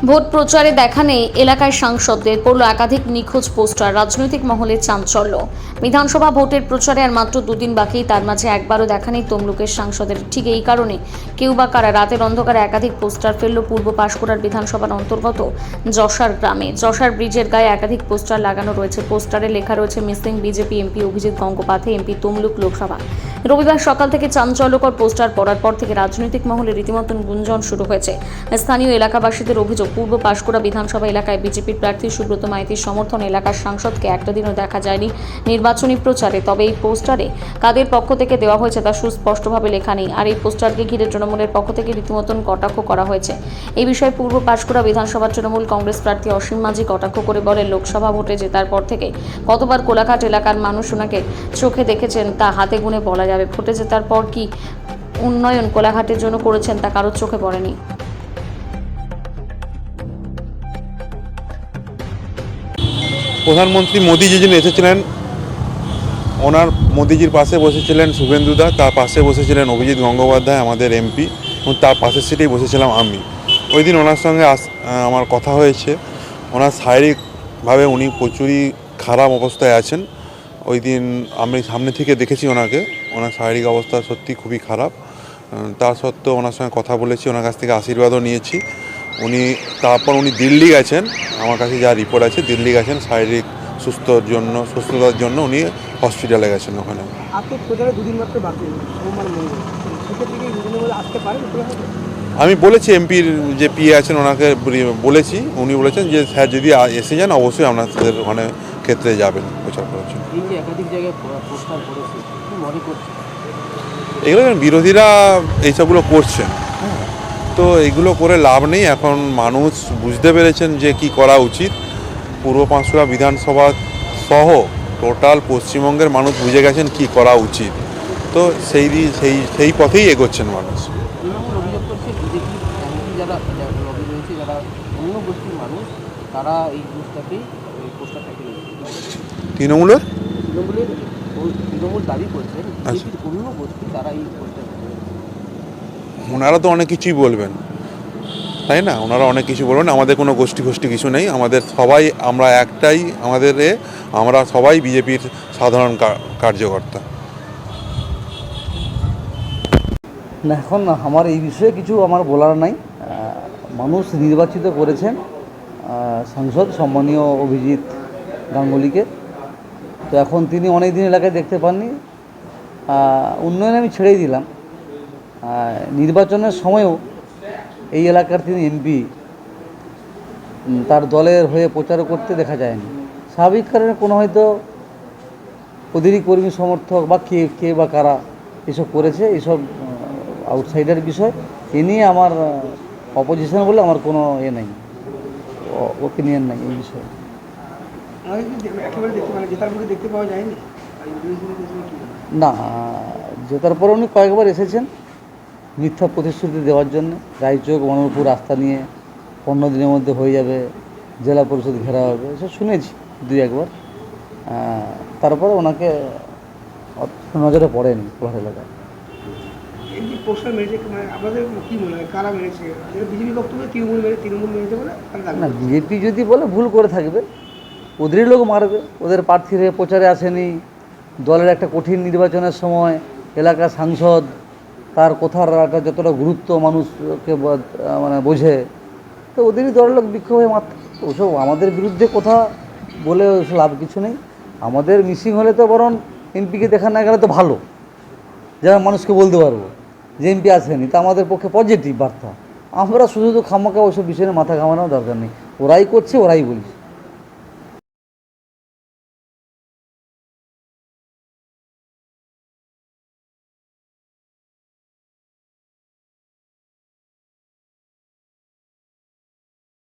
Vote প্রচারে দেখা নেই এলাকায় সাংসদদের, পড়ল একাধিক নিখোঁজ পোস্টার, রাজনৈতিক মহলে চাঞ্চল্য। বিধানসভা ভোটের প্রচারে আর মাত্র দুদিন বাকি, তার মাঝে একবারও দেখা নেই তমলুকের সাংসদের। ঠিক এই কারণে কেউ বা কারা রাতের অন্ধকারে একাধিক পোস্টার ফেলল পূর্ব পাঁশকুড়ার বিধানসভার অন্তর্গত যশার গ্রামে। যশার ব্রিজের গায়ে একাধিক পোস্টার লাগানো রয়েছে। পোস্টারে লেখা রয়েছে missing BJP MP Abhijit Gangopadhyay, MP Tamluk Lok Sabha. রবিবার সকাল থেকে চাঞ্চল্যকর পোস্টার পড়ার পর থেকে রাজনৈতিক মহলে রীতিমতন গুঞ্জন শুরু হয়েছে। স্থানীয় এলাকাবাসীদের অভিযোগ, পূর্ব পাঁশকুড়া বিধানসভা এলাকায় বিজেপির প্রার্থী সুব্রত মাইতির সমর্থনে এলাকার সাংসদকে একটা দিনও দেখা যায়নি নির্বাচনী প্রচারে। তবে এই পোস্টারে কাদের পক্ষ থেকে দেওয়া হয়েছে তা সুস্পষ্টভাবে লেখা নেই। আর এই পোস্টারকে ঘিরে তৃণমূলের পক্ষ থেকে রীতিমতন কটাক্ষ করা হয়েছে। এই বিষয়ে পূর্ব পাঁশকুড়া বিধানসভার তৃণমূল কংগ্রেস প্রার্থী অসীম মাঝি কটাক্ষ করে বলেন, লোকসভা ভোটে জেতার পর থেকে কতবার কোলাঘাট এলাকার মানুষ ওনাকে চোখে দেখেছেন তা হাতে গুনে বলা যাবে। ভোটে জেতার পর কি উন্নয়ন কোলাঘাটের জন্য করেছেন তা কারোর চোখে পড়েনি। প্রধানমন্ত্রী মোদি যেদিন এসেছিলেন, ওনার মোদিজির পাশে বসেছিলেন শুভেন্দুদা, তার পাশে বসেছিলেন অভিজিৎ গঙ্গোপাধ্যায় আমাদের এমপি, এবং তার পাশের সিটেই বসেছিলাম আমি। ওই দিন ওনার সঙ্গে আমার কথা হয়েছে। ওনার শারীরিকভাবে উনি প্রচুরই খারাপ অবস্থায় আছেন। ওই দিন আমি সামনে থেকে দেখেছি ওনাকে, ওনার শারীরিক অবস্থা সত্যি খুবই খারাপ। তা সত্ত্বেও ওনার সঙ্গে কথা বলেছি, ওনার কাছ থেকে আশীর্বাদও নিয়েছি। তারপর উনি দিল্লি গেছেন, আমার কাছে যা রিপোর্ট আছে দিল্লি গেছেন শারীরিক সুস্থতার জন্য উনি হসপিটালে গেছেন ওখানে। আমি বলেছি এমপির যে পিএ আছেন ওনাকে বলেছি, উনি বলেছেন যে স্যার যদি এসে যান অবশ্যই আপনাদের ওখানে ক্ষেত্রে যাবেন প্রচার করার জন্য। এগুলো বিরোধীরা এইসবগুলো করছেন, তো এগুলো করে লাভ নেই। এখন মানুষ বুঝতে পেরেছেন যে কি করা উচিত। পূর্ব পাঁশকুড়া বিধানসভা সহ টোটাল পশ্চিমবঙ্গের মানুষ বুঝে গেছেন কি করা উচিত, তো সেই পথেই এগোচ্ছেন মানুষ। তৃণমূলের ওনারা তো অনেক কিছুই বলবেন, তাই না? ওনারা অনেক কিছু বলবেন। আমাদের কোনো গোষ্ঠী কিছু নেই, আমাদের সবাই আমরা একটাই, আমরা সবাই বিজেপির সাধারণ কার্যকর্তা। না, এখন আমার এই বিষয়ে কিছু আমার বলার নাই। মানুষ নির্বাচিত করেছেন সাংসদ সম্মানীয় অভিজিৎ গাঙ্গুলিকে। তো এখন তিনি অনেক দিন এলাকায় দেখতে পাননি। উন্নয়ন আমি ছেড়েই দিলাম। নির্বাচনের সময়ও এই এলাকার তিনি এমপি, তার দলের হয়ে প্রচার করতে দেখা যায়নি। স্বাভাবিক কারণে কোনো হয়তো ওদেরই কর্মী সমর্থক বা কে বা কারা এসব করেছে, এসব আউটসাইডার বিষয়। এ নিয়ে আমার অপোজিশন বলে আমার কোনো নেই, ওপিনিয়ন নাই এই বিষয়ে। না, জেতার পরে উনি কয়েকবার এসেছেন মিথ্যা প্রতিশ্রুতি দেওয়ার জন্য। রায়চক মনোহরপুর রাস্তা নিয়ে 15 দিনের মধ্যে হয়ে যাবে, জেলা পরিষদ ঘেরা হবে, এসব শুনেছি 2-1 বার। তারপরে ওনাকে নজরে পড়েনি কোলাঘাট এলাকায়। না, বিজেপি যদি বলে ভুল করে থাকবে, ওদেরই লোক মারবে। ওদের প্রার্থীর প্রচারে আসেনি, দলের একটা কঠিন নির্বাচনের সময় এলাকার সাংসদ, তার কথার একটা যতটা গুরুত্ব মানুষকে মানে বোঝে, তো ওদেরই দলের লোক বিক্ষোভ হয়ে মারতে। ওসব আমাদের বিরুদ্ধে কথা বলে লাভ কিছু নেই। আমাদের মিসিং হলে তো বরং এমপিকে দেখা না গেলে তো ভালো, যারা মানুষকে বলতে পারবো যে এমপি আসেনি, তা আমাদের পক্ষে পজিটিভ বার্তা। আমরা শুধু খামাখা ওইসব বিষয়ে মাথা ঘামানোর দরকার নেই। ওরাই করছে, ওরাই বলিস।